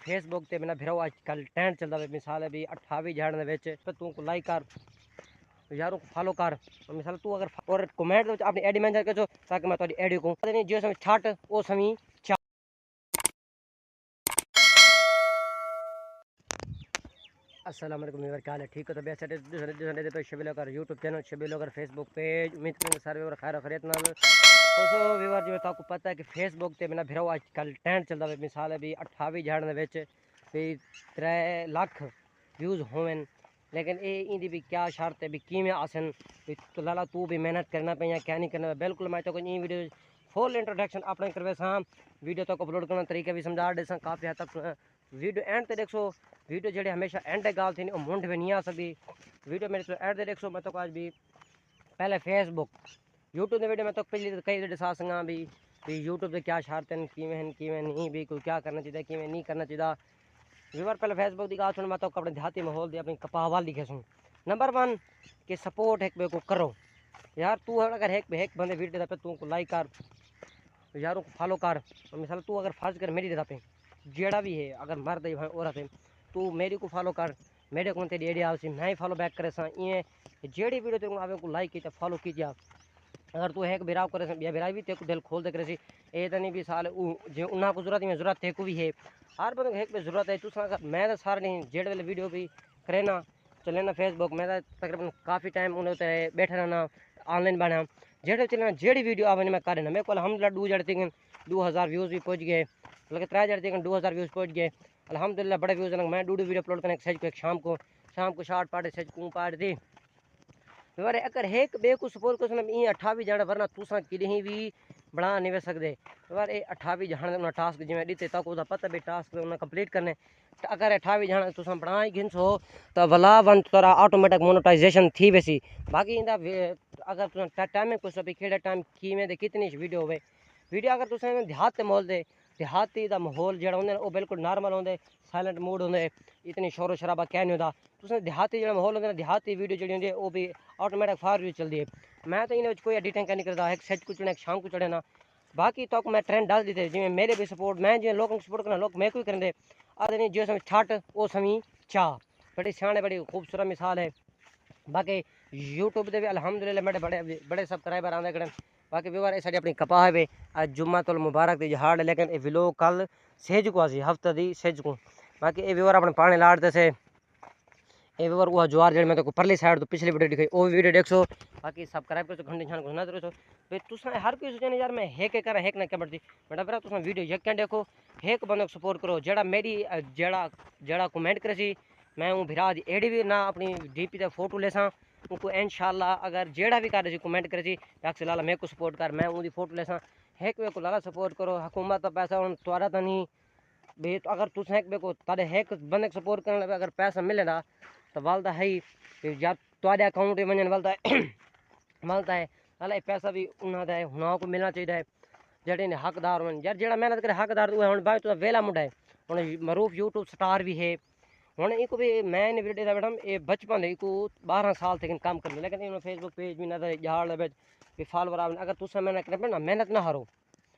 Facebook ते मेरा भिराओ आजकल ट्रेंड चलता है मिसाल है भी 28 झाड़ने विच पे तू को लाइक कर यारों को फॉलो कर मिसाल तू अगर और कमेंट अपनी एडी मेंशन कर ताकि मैं तुम्हारी एडी को जो समय छट वो समय अस्सलाम वालेकुम व्यूअर क्या हाल है ठीक हो तो बेस्ट पे शबील कर यूट्यूब चैनल शबील कर फेसबुक पेज उम्मीद करेंगे सारे व्यूअर खैर खैरियत नाल दोस्तों व्यूअर जो आपको पता है कि फेसबुक ते मेरा भिराओ आजकल ट्रेंड चलता है मिसाल है भी 28 झाड़ने विच भी 3 लाख व्यूज़ होवन लेकिन ये इंदी भी क्या शर्त है भी किमें आसन भी तो लाला तू भी मेहनत करना पे या क्या नहीं करना बिल्कुल मैं तो कोई वीडियो फुल इंट्रोडक्शन अपने करवे सा वीडियो तक अपलोड करना तरीका भी समझा दे काफ़ी हद तक वीडियो एंड ते देखो वीडियो जेडे हमेशा एंड गाल थी मुंड में नहीं आ सकती वीडियो मेरे एंड ते देखो मैं तो आज भी पहले फेसबुक यूट्यूब वीडियो में तो पहले कई दिखा सका भी यूट्यूब से क्या शर्त हैं किमें नहीं भी कोई क्या करना चाहिए किमें नहीं करना चाहिए व्यूअर पहले फेसबुक की गाल सुन मैं तो अपने देहाती माहौल दी अपनी कपावाल लिखे सुन नंबर 1 कि सपोर्ट एक बे को करो यार तू अगर एक बंदे वीडियो पे तू को लाइक कर यारों को फॉलो कर मिसाल तू अगर फर्ज कर मेरी पे जेड़ा भी है अगर मर्द है भाई औरत है तू मेरी को फॉलो कर मेरे को तेरी एडी आसी मैं ही फॉलो बैक करे सा ये जेड़ी वीडियो तेरे को आवे को लाइक कीजिए फॉलो कीजिए अगर तू एक बिराव करे या बिराई भी तेको दिल खोल दे करे ये तो नहीं भी साल जो उन्हें को जरूरत है जरूरत तेको भी है हर बंद एक भी जरूरत है तू मैं तो सारे नहीं जेड़े वाले वीडियो भी करे ना चले ना फेसबुक मैं तो तकरीबन काफ़ी टाइम उन्हें बैठे रहना ऑनलाइन बना जेड़े चलना जेड़ी वीडियो आवे मैं करे ना मेरे को अलहमदुलिल्लाह 2000 व्यूज़ भी पहुँच गए मतलब 3000 व्यूज़ पहुँच गए अलहमदुलिल्लाह बड़े व्यूज़ मैं डूडू वीडियो अपलोड करने सज को शाम को शार्ट पाटे सज को पाट दी वारे अगर एक बे को सपोर्ट कर ये 28 जाने वरना तुसा किहीं भी बना नहीं वे सकते वारे 28 जाने उन्हें टास्क जिमें दीते तक उसका पता भी टास्क उन्हें कंप्लीट करने अगर 28 जाने तुसा बना ही गिनसो तो भला वन तोरा ऑटोमेटिक मोनेटाइजेशन थी वैसी बाकी इंदा अगर तुम टाइम में कुछ भी खेड़े टाइम की में कितनी वीडियो हो वीडियो अगर तुम देहात माहौल दे देहाती का माहौल जो होंगे वो बिल्कुल नॉर्मल होंगे साइलेंट मूड होंगे इतनी शोर शराबा क्या नहीं होता तुम देहाती जो माहौल होंगे देहाती वीडियो जी होंगी वो भी ऑटोमेटिक फार व्यू चलती है मैं तो इन्हें कोई एडिटिंग नहीं करता एक सच को चुने एक शाम को चढ़े ना बाकी तो मैं ट्रेंड डाल दी जिमें मेरे भी सपोर्ट मैं जो लोगों को सपोर्ट करना लोग मैं कोई करेंगे आदि नहीं जो समय छठ वो समय चाह बड़ी सियाने बड़ी खूबसूरत मिसाल है बाकी यूट्यूब से भी अलहमदुलिल्लाह मेरे बड़े बड़े सब्सक्राइबर आते करें बाकी व्यवहार ये साड़ी अपनी कपा है आज जुम्मा तो मुबारक दी हार्ड लेकिन ये विलो कल सेज को आसी हफ्ता दी सेज को बाकी ये व्यवहार अपने पानी लाड़ते से ये व्यवहार वो ज्वार जड़ में तो परली साइड तो पिछली वीडियो दिखाई वो वीडियो देखो बाकी सब्सक्राइब करो घंटे छान को नजर रखो भाई तुसा हर कोई सोचे यार मैं हेक करा हेक ना क्या बढ़ती बेटा बेरा तुसा वीडियो यक देखो हेक बंदे को सपोर्ट करो जड़ा मेरी जड़ा कमेंट करे मैं हूँ भिरा दी एडी भी ना अपनी डीपी ते फोटो ले सा उनको इंशाल्लाह अगर जेड़ा भी करे कमेंट करे लाला मेरे को सपोर्ट कर मैं उनकी फोटो ले सा हेक वे को लाला सपोर्ट करो हुकूमत का पैसा उन तोरा तो नहीं भाई तो अगर तुस हेक वे को तारे हेक बंदे को सपोर्ट करने अगर पैसा मिले ना तो वालदा है ही या तुआरे अकाउंट में वजन वालदा है वालदा है लाला पैसा भी उन्होंने है हुना को मिलना चाहिए जेडे ने हकदार हो यार जेड़ा मेहनत करे हकदार हूँ भाई तो वेला मुंडा है हूँ मरूफ यूट्यूब स्टार भी है हूँ इको भी मैं वीडियो था मैडम ये बचपन है इको 12 साल तक काम कर लेकिन इन्होंने फेसबुक पेज भी ना जहाड़ भी फॉलोवर आ अगर तुम मेहनत करना ना मेहनत ना हारो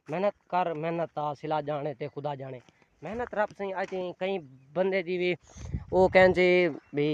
मेहनत कर मेहनत आ सिला जाने ते खुदा जाने मेहनत रब से आई कई बंदे दी भी वो कहन से भी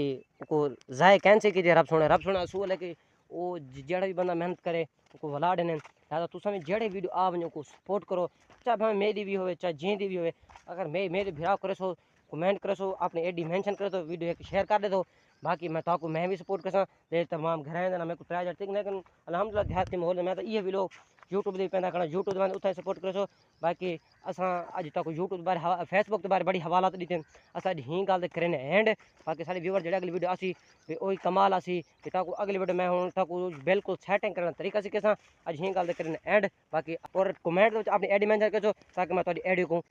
को जाए कहन से कि रब सुने असूल है कि वो जेड़ा भी बंदा मेहनत करे उनको वला देने लिहाजा तुम भी जेड़े वीडियो आ वनो को सपोर्ट करो चाहे भाई मेरी भी हो चाहे जी भी हो अगर मेरे भिरा करे सो कमेंट करे सो अपने एडी मेंशन करे तो वीडियो एक शेयर कर दे दो बाकी मैं तो मैं भी सपोर्ट कर दे तमाम घर देना मेरे को 3000 लेकिन अलहमदुल्ला देहाती माहौल मैं तो ये भी लोग यूट्यूब भी पैदा करना यूट्यूब में उतना सपोर्ट करो बाकी असां अज तक यूट्यूब बारे फेसबुक के बारे बड़ी हवालात दी असां ही गल करें एंड बाकी सारी व्यूवर जो अगली वीडियो आसी वही कमाल आसी कि ताकू अगली वीडियो मैं हूँ ताकू बिल्कुल सेटिंग करना तरीका सीखे अज ही गल करें एंड बाकी और कमेंट अपनी एडी मेंशन करो ताकि मैं थोड़ी एडी को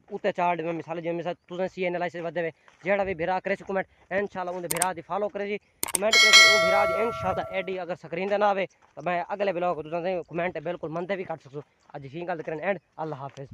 उत्ते चार्ट में मिसाल जो मिसाल तुसें सी एनालिसिस वधे जेड़ा भी भिरा करे कमेंट इंशाल्लाह उनके भिरा दी फॉलो करे कमेंट करे भिरा दी इंशाल्लाह एडी अगर स्क्रीन ते ना आवे तो मैं अगले ब्लॉग तुसें कमेंट बिल्कुल मनते भी कर सकूँ अज ही गल करें एंड अल्लाह हाफिज़।